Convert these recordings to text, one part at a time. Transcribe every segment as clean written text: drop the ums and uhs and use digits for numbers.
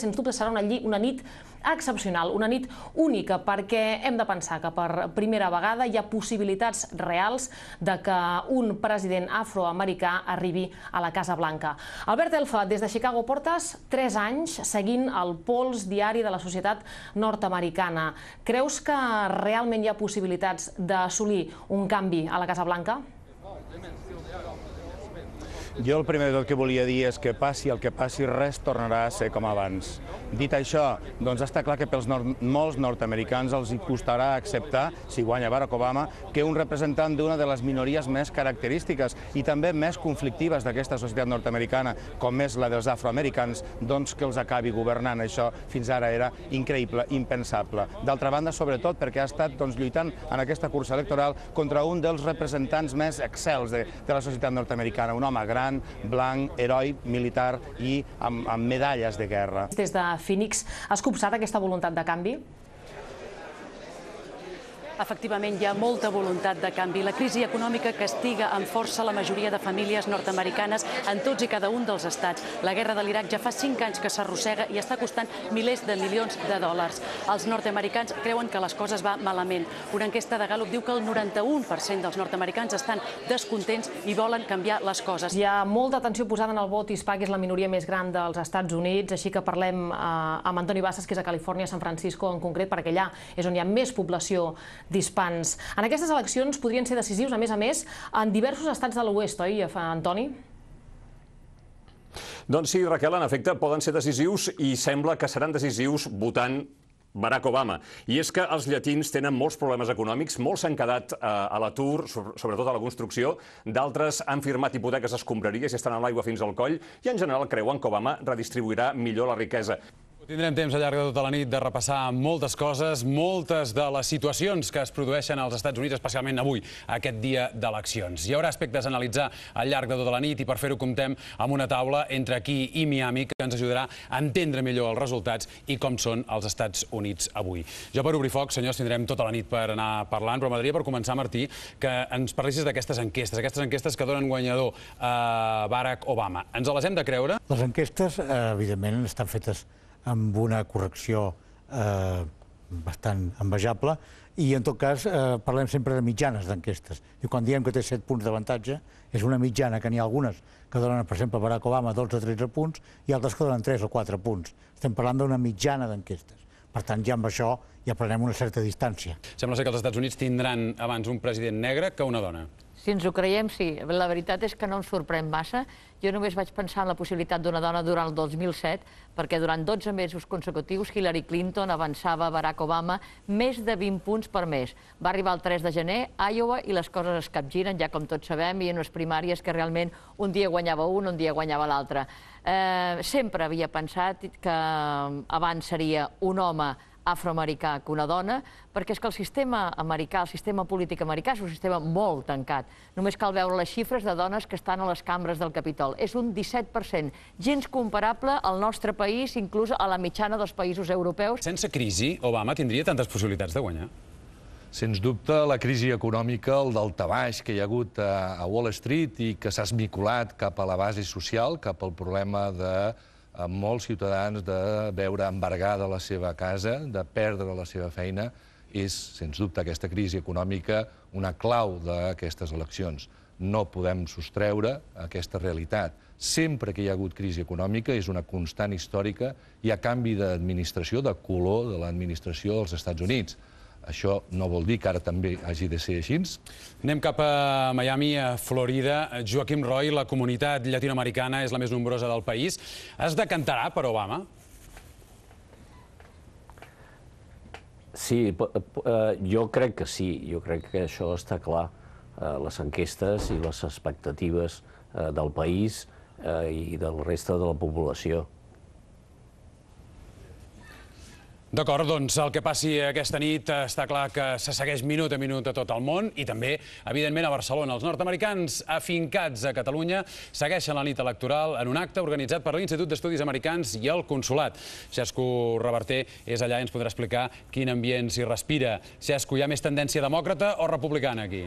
sens dubte serà una nit excepcional, una nit única, perquè hem de pensar que per primera vegada hi ha possibilitats reals de que un president afroamericà arribi a la Casa Blanca. Albert Elfa, des de Chicago portes 3 anys seguint el pols diari de la societat nord-americana. Creus que realment hi ha possibilitats d'assolir un canvi a la Casa Blanca? Jo el primer de tot que volia dir és que passi el que passi, res tornarà a ser com abans. Dit això, doncs està clar que pels molts nord-americans els hi costarà acceptar, si guanya Barack Obama, que un representant d'una de les minories més característiques i també més conflictives d'aquesta societat nord-americana, com és la dels afroamericans, doncs que els acabi governant. Això fins ara era increïble, impensable. D'altra banda, sobretot perquè ha estat lluitant en aquesta cursa electoral contra un dels representants més excels de la societat nord-americana, un home gran, blanc, heroi, militar i amb medalles de guerra. Des de Phoenix, has copsat aquesta voluntat de canvi? Efectivament, hi ha molta voluntat de canvi. La crisi econòmica castiga amb força la majoria de famílies nord-americanes en tots i cada un dels estats. La guerra de l'Iraq ja fa 5 anys que s'arrossega i està costant milers de milions de dòlars. Els nord-americans creuen que les coses van malament. Una enquesta de Gallup diu que el 91% dels nord-americans estan descontents i volen canviar les coses. Hi ha molta atenció posada en el vot hispà, que és la minoria més gran dels Estats Units, així que parlem amb Antoni Bassas, que és a Califòrnia, San Francisco en concret, perquè allà és on hi ha més població d'hispans. En aquestes eleccions podrien ser decisius, a més, en diversos estats de l'oest, oi, Antoni? Doncs sí, Raquel, en efecte, poden ser decisius i sembla que seran decisius votant Barack Obama. I és que els llatins tenen molts problemes econòmics, molts s'han quedat a l'atur, sobretot a la construcció, d'altres han firmat hipoteques escombraries i estan a l'aigua fins al coll i en general creuen que Obama redistribuirà millor la riquesa. Tindrem temps al llarg de tota la nit de repassar moltes coses, moltes de les situacions que es produeixen als Estats Units, especialment avui, aquest dia d'eleccions. Hi haurà aspectes a analitzar al llarg de tota la nit i per fer-ho comptem amb una taula entre aquí i Miami que ens ajudarà a entendre millor els resultats i com són els Estats Units avui. Jo per obrir foc, senyors, tindrem tota la nit per anar parlant, però m'agradaria per començar, Martí, que ens parlissis d'aquestes enquestes que donen guanyador a Barack Obama. Ens les hem de creure? Les enquestes, evidentment, estan fetes amb una correcció bastant envejable i, en tot cas, parlem sempre de mitjanes d'enquestes. I quan diem que té 7 punts d'avantatge, és una mitjana que n'hi ha algunes que donen, per exemple, a Barack Obama 12 o 13 punts i altres que donen 3 o 4 punts. Estem parlant d'una mitjana d'enquestes. Per tant, ja amb això ja prenem una certa distància. Sembla ser que els Estats Units tindran abans un president negre que una dona. Si ens ho creiem, sí. La veritat és que no em sorprèn massa. Jo només vaig pensar en la possibilitat d'una dona durant el 2007, perquè durant 12 mesos consecutius Hillary Clinton avançava a Barack Obama més de 20 punts per mes. Va arribar el 3 de gener a Iowa i les coses es capgiren, ja com tots sabem, i en unes primàries que realment un dia guanyava un dia guanyava l'altre. Sempre havia pensat que abans seria un home afroamericà que una dona, perquè és que el sistema americà, el sistema polític americà és un sistema molt tancat. Només cal veure les xifres de dones que estan a les cambres del Capitol. És un 17%, gens comparable al nostre país, inclús a la mitjana dels països europeus. Sense crisi, Obama tindria tantes possibilitats de guanyar? Sens dubte, la crisi econòmica, el daltabaix que hi ha hagut a Wall Street i que s'ha esmicolat cap a la base social, cap al problema de molts ciutadans de veure embargada la seva casa, de perdre la seva feina, és, sens dubte, aquesta crisi econòmica una clau d'aquestes eleccions. No podem sostreure aquesta realitat. Sempre que hi ha hagut crisi econòmica és una constant històrica, hi ha canvi d'administració, de color de l'administració dels Estats Units. Això no vol dir que ara també hagi de ser així. Anem cap a Miami, a Florida. Joaquim Roy, la comunitat llatinoamericana és la més nombrosa del país. Es decantarà per Obama? Sí, jo crec que sí. Jo crec que això està clar. Les enquestes i les expectatives del país i del reste de la població. D'acord, doncs el que passi aquesta nit està clar que se segueix minut a minut a tot el món i també, evidentment, a Barcelona. Els nord-americans afincats a Catalunya segueixen la nit electoral en un acte organitzat per l'Institut d'Estudis Americans i el Consolat. Xesco Reverter és allà i ens podrà explicar quin ambient s'hi respira. Xesco, hi ha més tendència demòcrata o republicana aquí?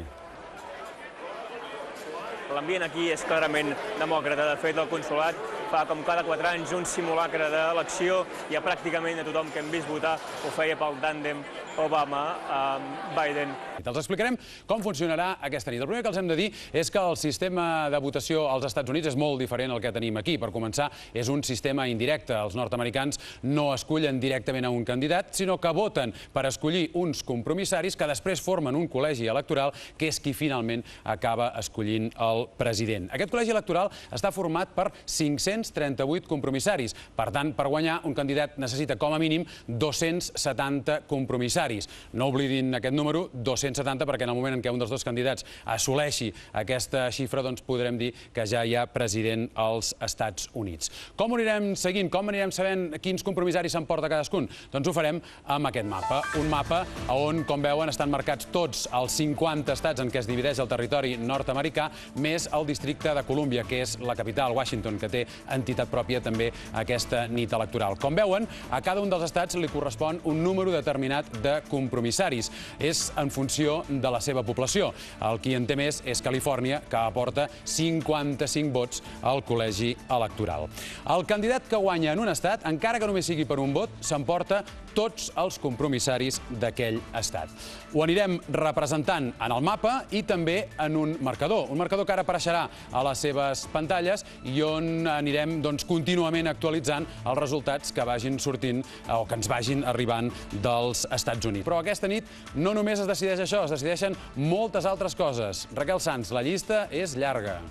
L'ambient aquí és clarament demòcrata. De fet, el Consolat fa com cada 4 anys un simulacre d'elecció, ja pràcticament a tothom que hem vist votar ho feia pel tàndem Obama-Biden. Els explicarem com funcionarà aquesta nit. El primer que els hem de dir és que el sistema de votació als Estats Units és molt diferent al que tenim aquí. Per començar, és un sistema indirecte. Els nord-americans no escullen directament a un candidat, sinó que voten per escollir uns compromissaris que després formen un col·legi electoral que és qui finalment acaba escollint el president. Aquest col·legi electoral està format per 538 compromissaris. Per tant, per guanyar, un candidat necessita com a mínim 270 compromissaris. No oblidin aquest número, 270, perquè en el moment en què un dels dos candidats assoleixi aquesta xifra, doncs podrem dir que ja hi ha president als Estats Units. Com ho anirem seguint? Com anirem sabent quins compromissaris s'emporta cadascun? Doncs ho farem amb aquest mapa. Un mapa on, com veuen, estan marcats tots els 50 estats en què es divideix el territori nord-americà, més el districte de Colúmbia, que és la capital, Washington, que té entitat pròpia també aquesta nit electoral. Com veuen, a cada un dels estats li correspon un número determinat de compromissaris. És en funció de la seva població. El qui en té més és Califòrnia, que aporta 55 vots al col·legi electoral. El candidat que guanya en un estat, encara que només sigui per un vot, s'emporta tots els compromissaris d'aquell estat. Ho anirem representant en el mapa i també en un marcador. Un marcador que ara apareixerà a les seves pantalles i on anirem contínuament actualitzant els resultats que vagin sortint o que ens vagin arribant dels Estats Units. Però aquesta nit no només es decideix això, es decideixen moltes altres coses. Raquel Sans, la llista és llarga.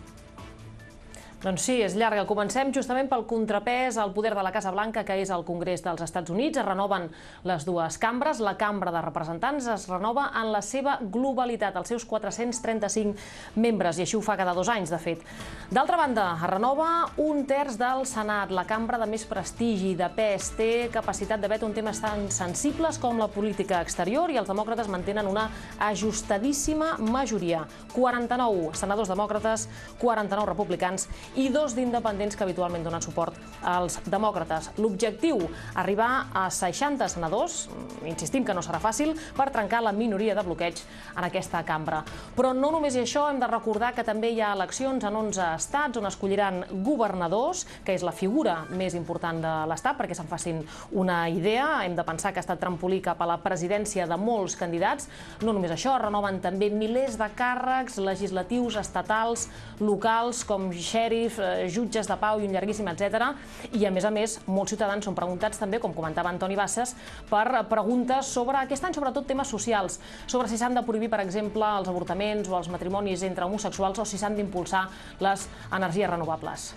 Doncs sí, és llarga. Comencem justament pel contrapès al poder de la Casa Blanca, que és el Congrés dels Estats Units. Es renoven les dues cambres. La Cambra de Representants es renova en la seva globalitat, els seus 435 membres, i així ho fa cada 2 anys, de fet. D'altra banda, es renova un terç del Senat, la cambra de més prestigi, de pes, té capacitat de veto en temes tan sensibles com la política exterior, i els demòcrates mantenen una ajustadíssima majoria. 49 senadors demòcrates, 49 republicans i 2 d'independents que habitualment donen suport als demòcrates. L'objectiu, arribar a 60 senadors, insistim que no serà fàcil, per trencar la minoria de bloqueig en aquesta cambra. Però no només hi ha això, hem de recordar que també hi ha eleccions en 11 estats on escolliran governadors, que és la figura més important de l'estat, perquè se'n facin una idea. Hem de pensar que ha estat trampolí cap a la presidència de molts candidats. No només això, renoven també milers de càrrecs legislatius, estatals, locals, com xèrif, jutges de pau i un llarguíssim etcètera. I a més, molts ciutadans són preguntats també, com comentava Antoni Bassas, per preguntes sobre aquest any, sobretot temes socials, sobre si s'han de prohibir, per exemple, els avortaments o els matrimonis entre homosexuals o si s'han d'impulsar les energies renovables.